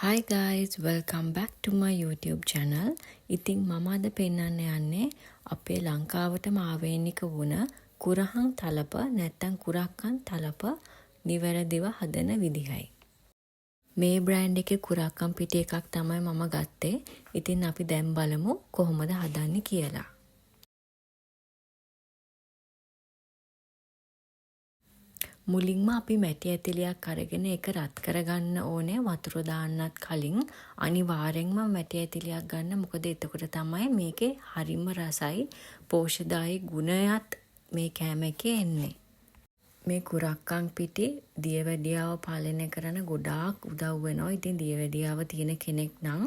Hi guys, welcome back to my YouTube channel. ඉතින් මම අද පෙන්නන්න යන්නේ අපේ ලංකාවටම ආවේනික වුණ කුරහන් තලප නැත්තම් කුරක්කන් තලප නිවැරදිව හදන විදිහයි. මේ බ්‍රෑන්ඩ් එකේ කුරක්කන් පිටි එකක් තමයි මම ගත්තේ. ඉතින් අපි දැන් බලමු කොහොමද හදන්නේ කියලා. මුලින්ම අපි මැටි ඇතිලියක් අරගෙන ඒක රත් කරගන්න ඕනේ වතුර දාන්නත් කලින්. අනිවාර්යෙන්ම මැටි ඇතිලියක් ගන්න. මොකද එතකොට තමයි මේකේ හරිම රසයි පෝෂ්‍යදායී ගුණයත් මේ කෑම එකේ එන්නේ. මේ කුරක්කන් පිටි දියවැඩියාව පාලනය කරන ගොඩාක් උදව් වෙනවා. ඉතින් දියවැඩියාව තියෙන කෙනෙක් නම්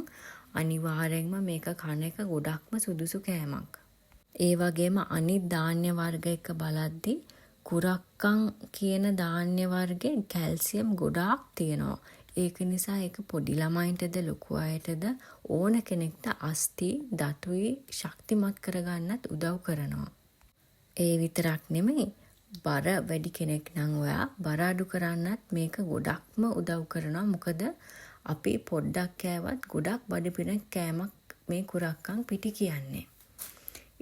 අනිවාර්යෙන්ම මේක කන එක ගොඩක්ම සුදුසු කෑමක්. ඒ වගේම අනිත් ධාන්‍ය වර්ග එක බලද්දි කුරක්කන් කියන ධාන්‍ය වර්ගේ කැල්සියම් ගොඩාක් තියෙනවා. ඒක නිසා ඒක පොඩි ළමයින්ටද ලොකු අයටද ඕන කෙනෙක්ට අස්ථි දතුයි ශක්තිමත් කරගන්නත් උදව් කරනවා. ඒ විතරක් නෙමෙයි බර වැඩි කෙනෙක් නම් ඔයා බර අඩු කරන්නත් මේක ගොඩක්ම උදව් කරනවා. මොකද අපි පොඩ්ඩක් කෑවත් ගොඩක් බඩ පිරෙන කෑමක් මේ කුරක්කන් පිටි කියන්නේ.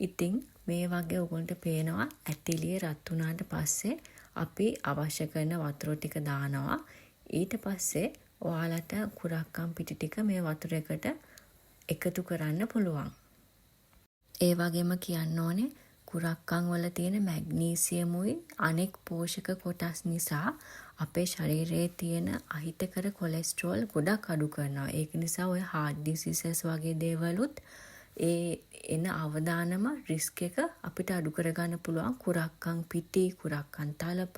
ඉතින් මේ වගේ ඔයගොල්ලන්ට පේනවා ඇතිලිය රත් වුණාට පස්සේ අපි අවශ්‍ය කරන වතුර ටික දානවා. ඊට පස්සේ ඔයාලට කුරක්කන් පිටි ටික මේ වතුර එකට එකතු කරන්න පුළුවන්. ඒ වගේම කියන්න ඕනේ කුරක්කන් වල තියෙන මැග්නීසියමුයි අනෙක් පෝෂක කොටස් නිසා අපේ ශරීරයේ තියෙන අහිතකර කොලෙස්ටරෝල් ගොඩක් අඩු කරනවා. ඒක නිසා ඔය heart diseases වගේ දේවලුත් ඒ එන අවදානම රිස්ක් එක අපිට අඩු කරගන්න පුළුවන් කුරක්කන් පිටි, කුරක්කන් තලප,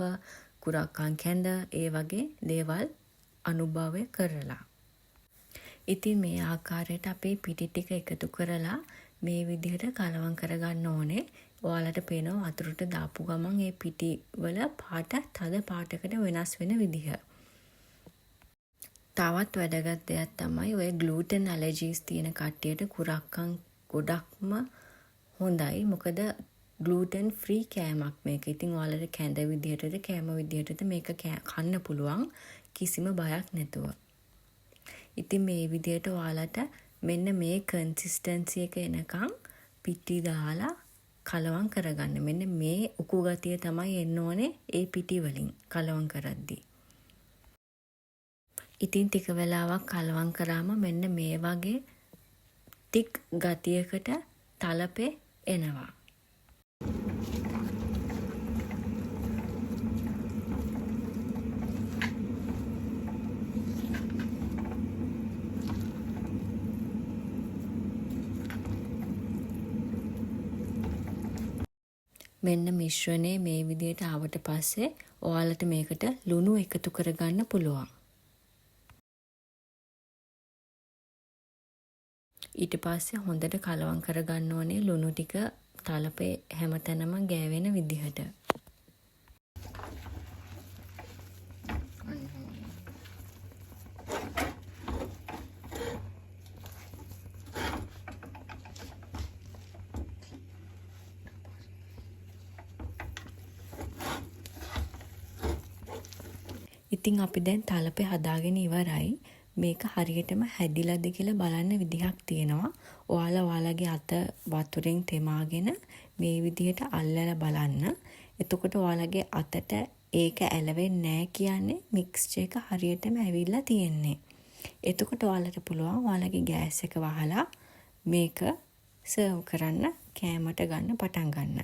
කුරක්කන් කැඳ ඒ වගේ දේවල් අනුභවය කරලා. ඉතින් මේ ආකාරයට අපේ පිටි ටික එකතු කරලා මේ විදිහට කලවම් කරගන්න ඕනේ. ඔයාලට පේනවා වතුරට දාපු ගමන් මේ පිටි වල පාට තද පාටකට වෙනස් වෙන විදිහ. තවත් වැදගත් දෙයක් තමයි ඔය ග්ලූටන් ඇලර්ජිස් තියෙන කට්ටියට කුරක්කන් ගොඩක්ම හොඳයි. මොකද ග්ලූටන් ෆ්‍රී කෑමක් මේක. ඉතින් ඔයාලට කැඳ විදිහටද කෑම විදිහටද මේක කන්න පුළුවන් කිසිම බයක් නැතුව. ඉතින් මේ විදිහට ඔයාලට මෙන්න මේ කන්සිස්ටන්සි එක එනකන් පිටි දාලා කලවම් කරගන්න. මෙන්න මේ උකු ගතිය තමයි එන්න ඕනේ ඒ පිටි වලින් කලවම් කරද්දී. ඉතින් ටික වෙලාවක් කලවම් කරාම මෙන්න මේ වගේ තික් ගතියකට තලපේ එනවා. මෙන්න මිශ්‍රණය මේ විදිහට ආවට පස්සේ ඔයාලට මේකට ලුණු එකතු කරගන්න පුළුවන්. ඊට පස්සේ හොඳට කලවම් කරගන්න ඕනේ ලුණු ටික තලපේ හැමතැනම ගෑවෙන විදිහට. ඉතින් අපි දැන් තලපේ හදාගෙන ඉවරයි. මේක හරියටම හැදිලාද කියලා බලන්න විදිහක් තියෙනවා. ඔයාලගේ අත වතුරෙන් තෙමාගෙන මේ විදිහට අල්ලලා බලන්න. එතකොට ඔයාලගේ අතට ඒක ඇලවෙන්නේ නැහැ කියන්නේ මික්ස්චර් එක හරියටම ඇවිල්ලා තියෙන්නේ. එතකොට ඔයාලට පුළුවන් ඔයාලගේ ගෑස් එක වහලා මේක සර්ව් කරන්න කෑමට ගන්න පටන් ගන්න.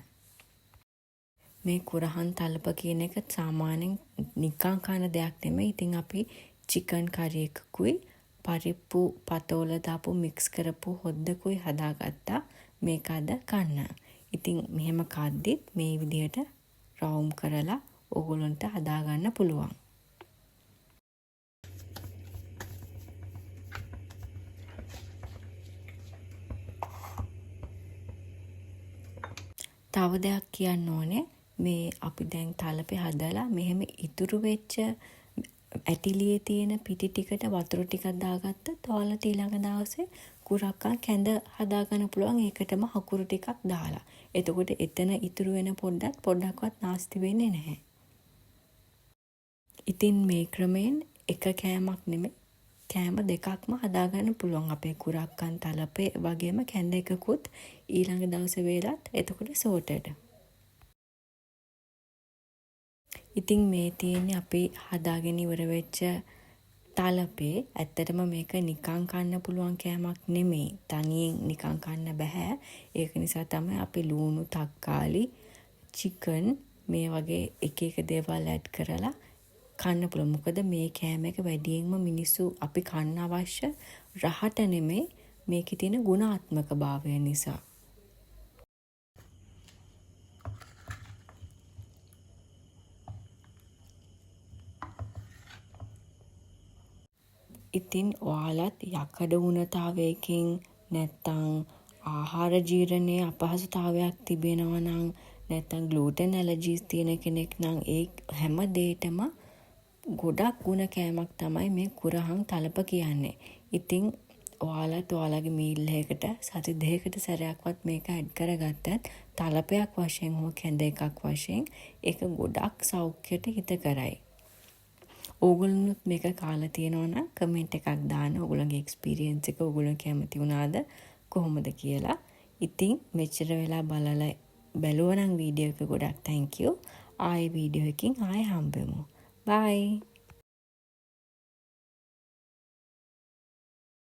මේ කුරහන් තලප කියන එක සාමාන්‍යයෙන් නිකන් කන දෙයක් නෙමෙයි. ඉතින් අපි චිකන් කරි එකකුයි පරිප්පු පතෝල දාපු මික්ස් කරපු හොද්දකුයි හදාගත්තා මේක අද කන්න. ඉතින් මෙහෙම කද්දිත් මේ විදිහට රවුම් කරලා ඕගොල්ලන්ට හදාගන්න පුළුවන්. තව දෙයක් කියන්න ඕනේ මේ අපි දැන් තලපේ හදලා මෙහෙම ඉතුරු වෙච්ච ඇටිලියේ තියෙන පිටි ටිකට වතුර ටිකක් දාගත්තත් ඔයාලට ඊළඟ දවසේ කුරක්කන් කැඳ හදාගන්න පුළුවන් ඒකටම හකුරු ටිකක් දාලා. එතකොට එතන ඉතුරු වෙන පොඩ්ඩක්වත් නාස්ති වෙන්නේ නැහැ. ඉතින් මේ ක්‍රමයෙන් එක කෑමක් නෙමෙයි කෑම දෙකක්ම හදාගන්න පුළුවන්. අපේ කුරක්කන් තලපේ වගේම කැඳ එකකුත් ඊළඟ දවසේ වේලත් එතකොට sorted. ඉතින් මේ තියෙන්නේ අපි හදාගෙන ඉවර වෙච්ච තලපේ. ඇත්තටම මේක නිකන් කන්න පුළුවන් කෑමක් නෙමෙයි. තනියෙන් නිකන් කන්න බෑ. ඒක නිසා තමයි අපි ලුණු, තක්කාලි, චිකන් මේ වගේ එක එක දේවල් ඇඩ් කරලා කන්න පුළුවන්. මොකද මේ කෑම එක වැඩියෙන්ම මිනිස්සු අපි කන්න අවශ්‍ය රහට නෙමෙයි මේකේ තියෙන ගුණාත්මක භාවය නිසා. ඉතින් ඔයාලත් යකඩ උණතාවයකින් නැත්තම් ආහාර ජීර්ණයේ අපහසුතාවයක් තිබෙනවා නම් නැත්තම් ග්ලූටන් ඇලර්ජිස් තියෙන කෙනෙක් නම් ඒ හැම දෙයකම ගොඩක් ගුණ කෑමක් තමයි මේ කුරහන් තලප කියන්නේ. ඉතින් ඔයාලත් ඔයාලගේ මීල් එකකට සති දෙකකට සැරයක්වත් මේක ඇඩ් කරගත්තත් තලපයක් වශයෙන් හෝ කැඳ එකක් වශයෙන් ඒක ගොඩක් සෞඛ්‍යයට හිතකරයි. ඕගොල්ලොත් මේක කාලා තියෙනවා නම් කමෙන්ට් එකක් දාන්න. ඕගොල්ලන්ගේ එක්ස්පීරියන්ස් එක ඕගොල්ලෝ කැමති වුණාද කොහොමද කියලා. ඉතින් මෙච්චර වෙලා බැලුවා නම් වීඩියෝ එක ගොඩක් thank you. ආයේ වීඩියෝ එකකින් ආයේ හම්බෙමු. bye.